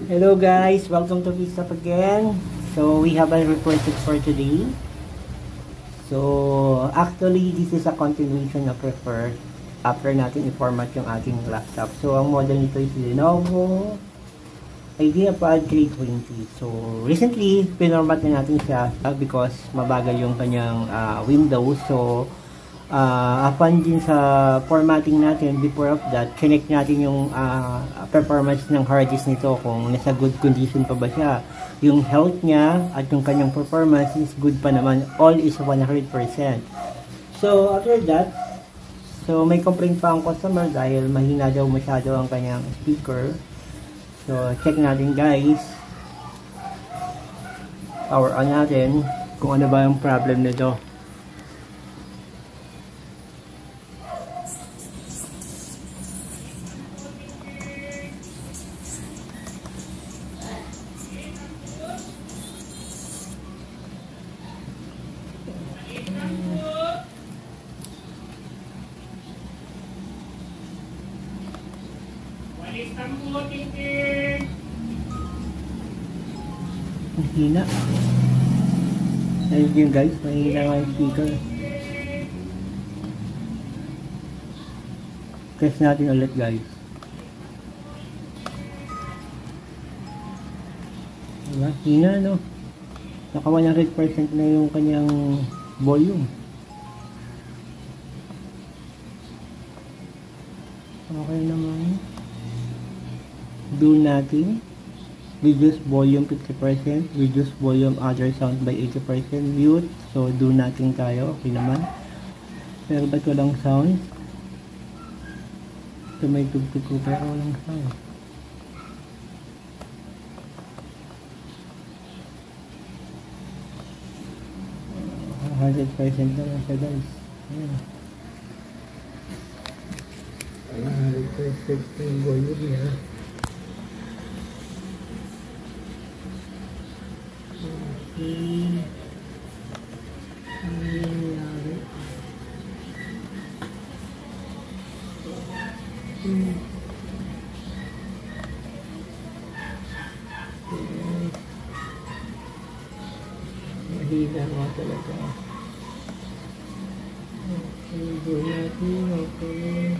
Hello guys, welcome to Vista again. So we have a requested for today. So actually this is a continuation of refer after natin i-format yung ating laptop. So ang model nito is Lenovo IdeaPad 320. So recently pinormat na natin siya because mabagal yung kanyang Windows. So upon din sa formatting natin, before of that, connect natin yung performance ng hard disk nito kung nasa good condition pa ba siya. Yung health niya at yung kanyang performance is good pa naman. All is 100%. So after that, so may complaint pa ang customer dahil mahina daw masyado ang kanyang speaker. So check natin guys. Power on natin kung ano ba yung problem nito. Mahina. Ayun yun guys, mahina nga yung speaker. Test natin ulit guys. Diba? Hina no? Naka 100% na yung kanyang volume. Okay naman. Do natin. Reduce volume 50%, reduce volume other sound by 80%, mute. So do natin tayo, okay naman. Pero ba't walang sound? So may tugtog ko pero walang sound. Uh, 100% naman siya guys. Ayan. 100% yung volume niya. Mahina nga talaga. Okay, go natin. Okay.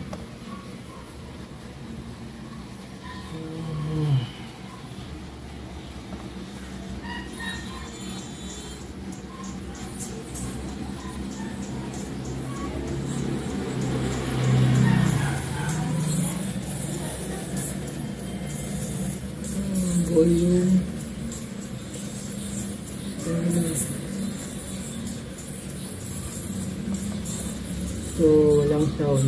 Volume. So, walang sound.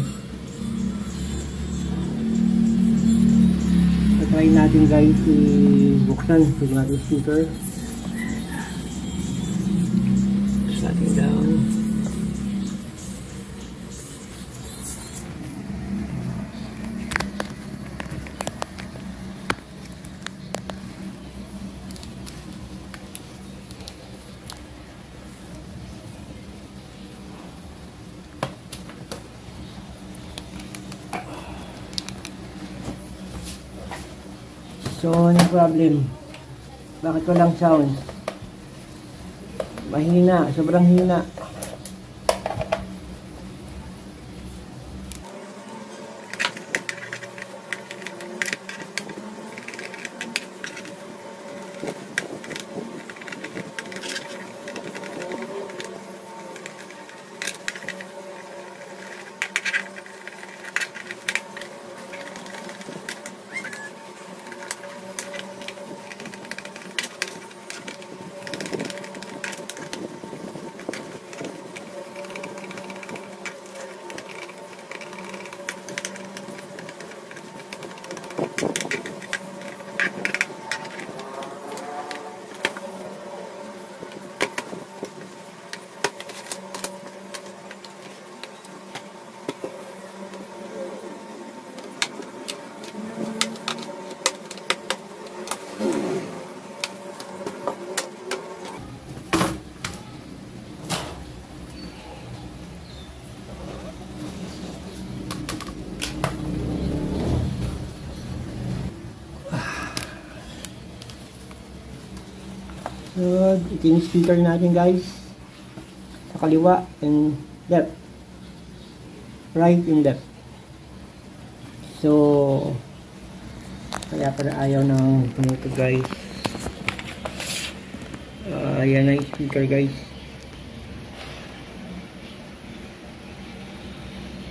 Try natin guys i-buksan yung ating speaker. Push natin down. So, anong problem? Bakit walang sound? Mahina, sobrang hina. So, ito yung speaker natin guys. Sa kaliwa and left. Right and left. So, kaya para ayaw ng ito guys. Ayan na yung speaker guys.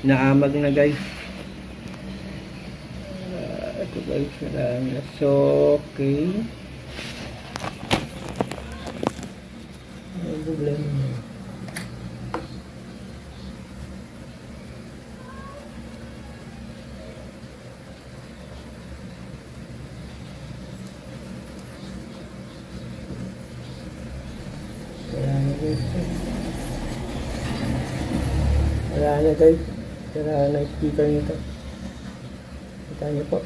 Naamag na guys. Ito guys. So, okay. Ano problema niya? Wala na guys. Wala na yung speaker nito. Kita niyo po.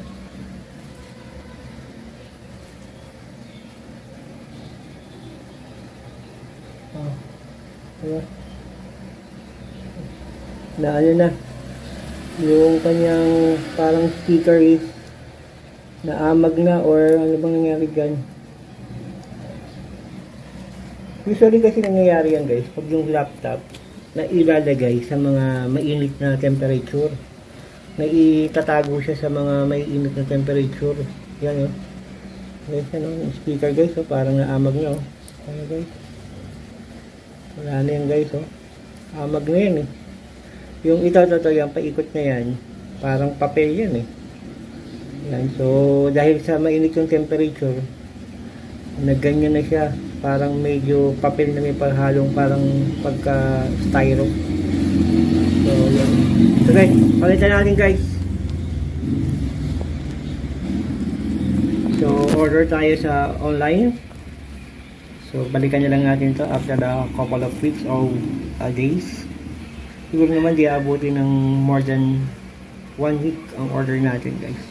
Ayan. Na ano na. Yung kanyang parang speaker is naamag na or ano bang nangyari dyan. Usually kasi nangyayari yan guys pag yung laptop na ilalagay sa mga mainit na temperature, na itatago siya sa mga mainit na temperature. Yan o. Guys, ano, yung speaker guys, oh, parang naamag na oh. Ano guys? Wala na yan guys oh. Amag na yan eh. Yung ito, yan, paikot na yan. Parang papel yan eh. Yan, so dahil sa mainit yung temperature, nagganyan na siya. Parang medyo papel na may paghalong parang pagka-styro. So, yan. So guys, palitan natin guys. So, order tayo sa online. So, balikan na lang natin to after a couple of weeks or days. Siguro naman di abutin ng more than 1 week ang order natin guys.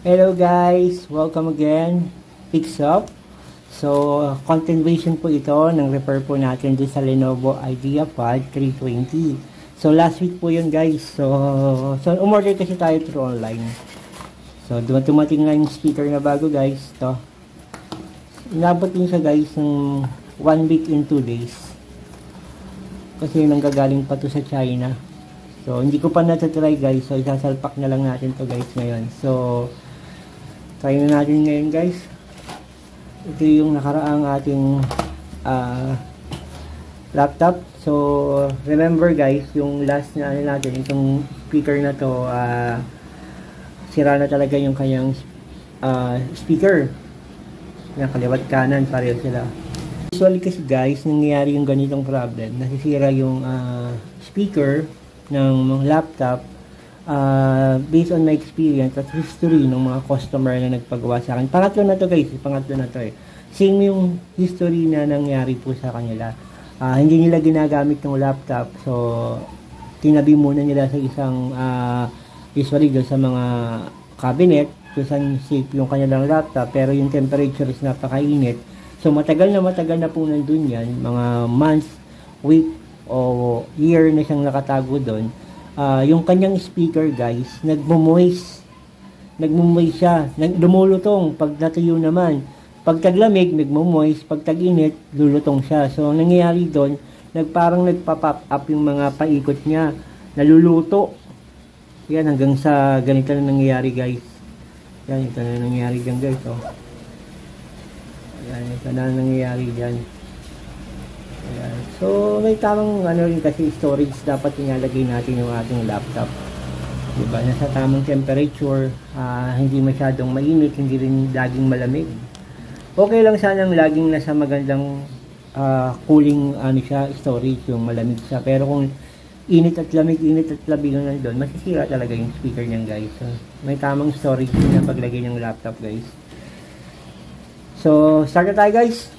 Hello guys! Welcome again. Picks up. So, continuation po ito ng repair po natin doon sa Lenovo IdeaPad 320. So, last week po yun guys. So umorder kasi tayo through online. So, dumating na yung speaker na bago guys. Ito. Inabot din siya guys ng 1 week and 2 days. Kasi nanggagaling pa to sa China. So, hindi ko pa natatry guys. So, isasalpak na lang natin to guys ngayon. So, try na natin ngayon guys. Ito yung nakaraang ating laptop. So, remember guys, yung last na ano natin, itong speaker na to, sira na talaga yung kanyang speaker. Yung kaliwat kanan, pareho sila. Usually kasi guys, nangyayari yung ganitong problem. Nasisira yung speaker ng laptop. Based on my experience at history ng mga customer na nagpagawa sa akin. Pangatlo na to guys, pangatlo na to eh. Same yung history na nangyari po sa kanila. Hindi nila ginagamit ng laptop, so tinabi muna nila sa isang usually doon sa mga cabinet kung saan safe yung kanilang laptop, pero yung temperature is napakainit. So matagal na po nandun yan, mga months, week o year na siyang nakatago doon. Yung kanyang speaker guys, nagmo-moist siya, lumulutong pag natuyo naman. Pag taglamig, nagmo-moist, pag tag-init, lulutong siya. So, nangyayari doon, parang nagpa-pop up yung mga paikot niya, naluluto. Yan, hanggang sa ganito na nangyayari guys. Yan, ito na nangyayari dyan guys. Oh. Yan, ito na nangyayari dyan. Ayan. So, may tamang ano rin kasi storage dapat inalagay natin yung ating laptop. Diba? Nasa tamang temperature, hindi masyadong mainit, hindi rin laging malamig. Okay lang sanang laging nasa magandang cooling ano siya, storage, yung malamig siya. Pero kung init at lamig lang nandun, masisira talaga yung speaker niyan guys. So, may tamang storage na paglagay ng laptop guys. So, start na tayo guys.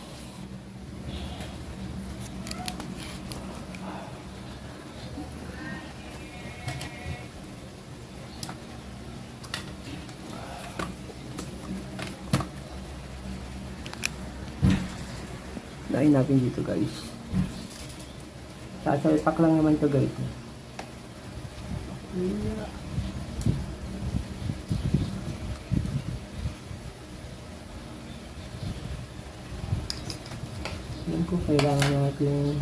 Lain natin dito guys. Sasalpak lang naman to guys. Yan ko, kailangan natin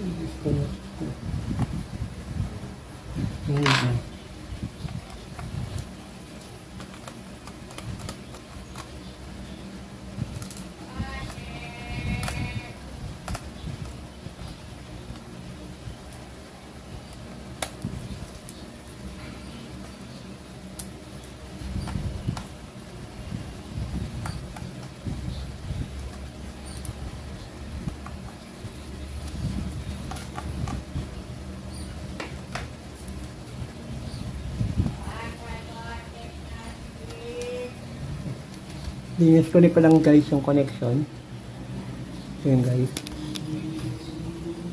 i-disconnect ko. Ayan. Disconnect ko lang guys yung connection. So yun guys,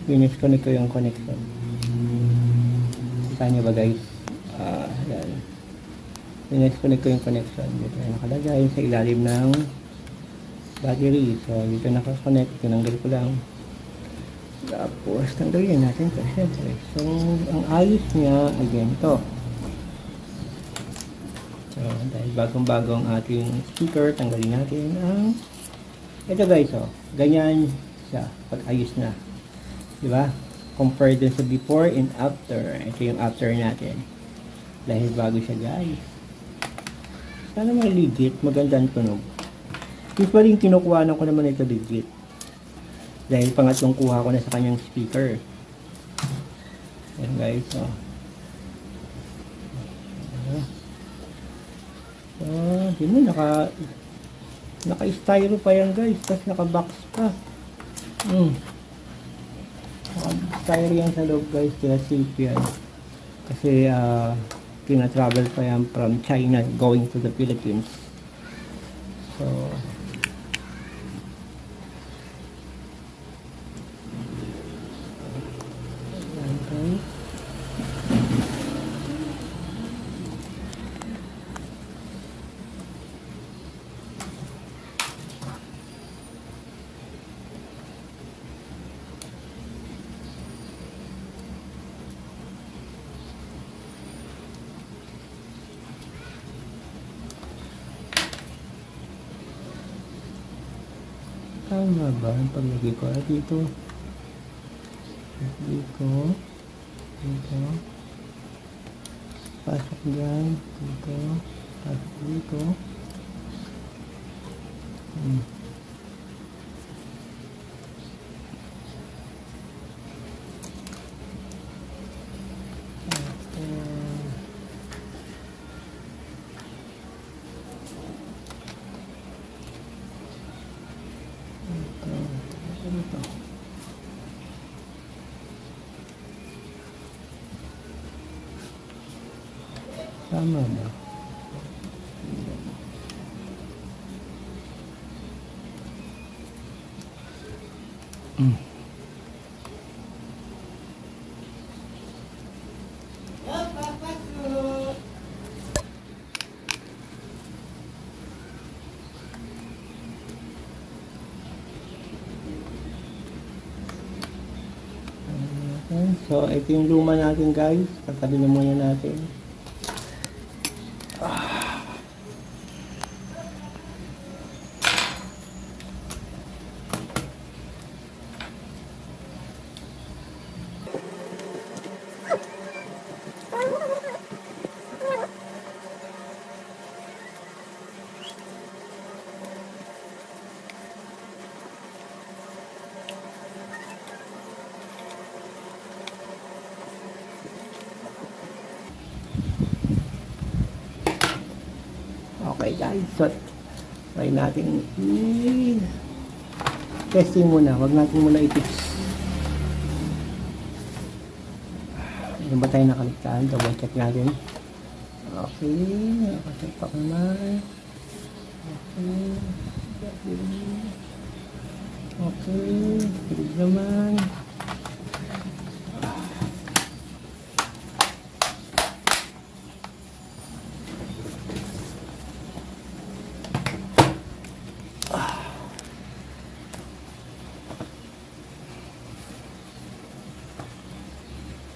disconnect ko yung connection. Kita nyo ba guys? Yan. Disconnect ko yung connection. Dito na nakalagay sa ilalim ng battery. So dito nakakonect, tinanggal ko lang. Tapos tanggalin natin ito syempre. So ang ayos niya again ito. So, dahil bagong-bago ang ating speaker, tanggalin natin ang ito guys, ganyan siya pag ayos na, di ba? Compare din sa before and after. Ito yung after natin dahil bago siya guys. Sana may legit, magandang tunog. Usually kinukuhanan ko naman ito legit dahil pangatlong kuha ko na sa kanyang speaker. Yan guys, yun na, naka-styro pa yan guys, tapos naka-box pa. Naka-styro yan sa loob guys, kaya safe yan. Kasi tina-travel pa yan from China going to the Philippines. So, tama ba ang paglagay ko dito? Dito. Pasok dyan. Dito. Pasok dito. Tama ba? So, ito yung luma natin guys. Tatabi na muna natin. Okay guys, so try natin testing muna, wag natin muna i-fix. Ano ba tayo nakaligtaan? Double check natin. Okay, nakacheck pa naman. Okay, pilig naman.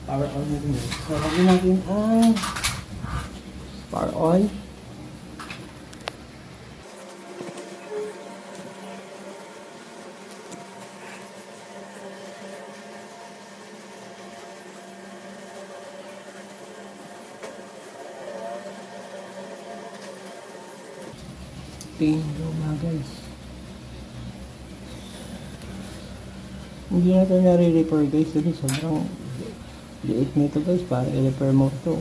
Power on natin. So, lagyan natin ang power on. pain luma guys. Hindi na ito nare-repair guys. Dali, sobrang liit nito guys. Para i-repair mo ito.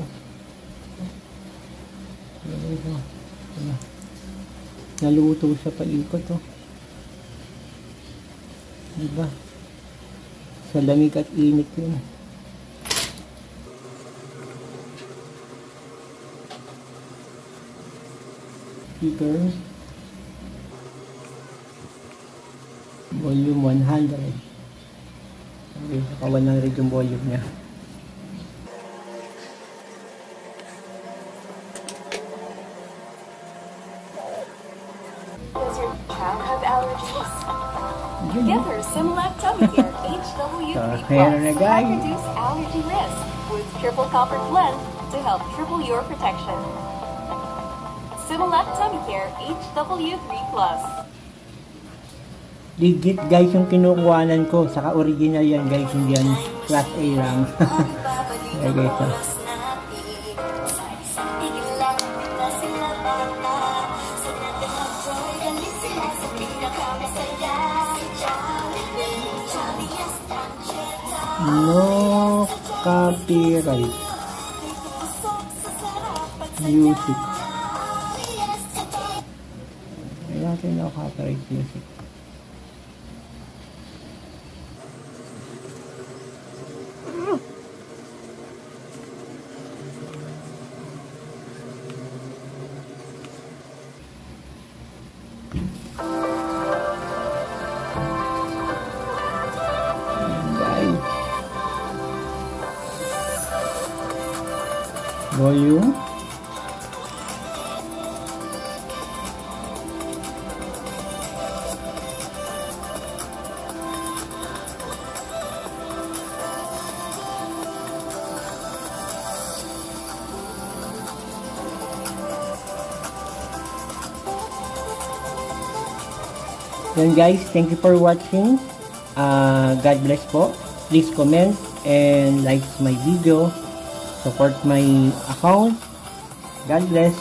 Naluto siya pa ikot oh. Diba? Sa lamig at init yun. Speaker. Volume 100. Okay, naka 100 yung volume niya. Does your child have allergies? Give her Similac Tummy Care HW3 Plus to help reduce allergy risk with triple copper blend to help triple your protection. Similac Tummy Care HW3 Plus. Legit guys yung kinukuhanan ko. Saka original yan guys. Hindi yan class A lang. Okay guys. No copyright music. Wala natin no copyright music. Volume. Yan guys, thank you for watching. God bless po. Please comment and like my video. Support my account. God bless.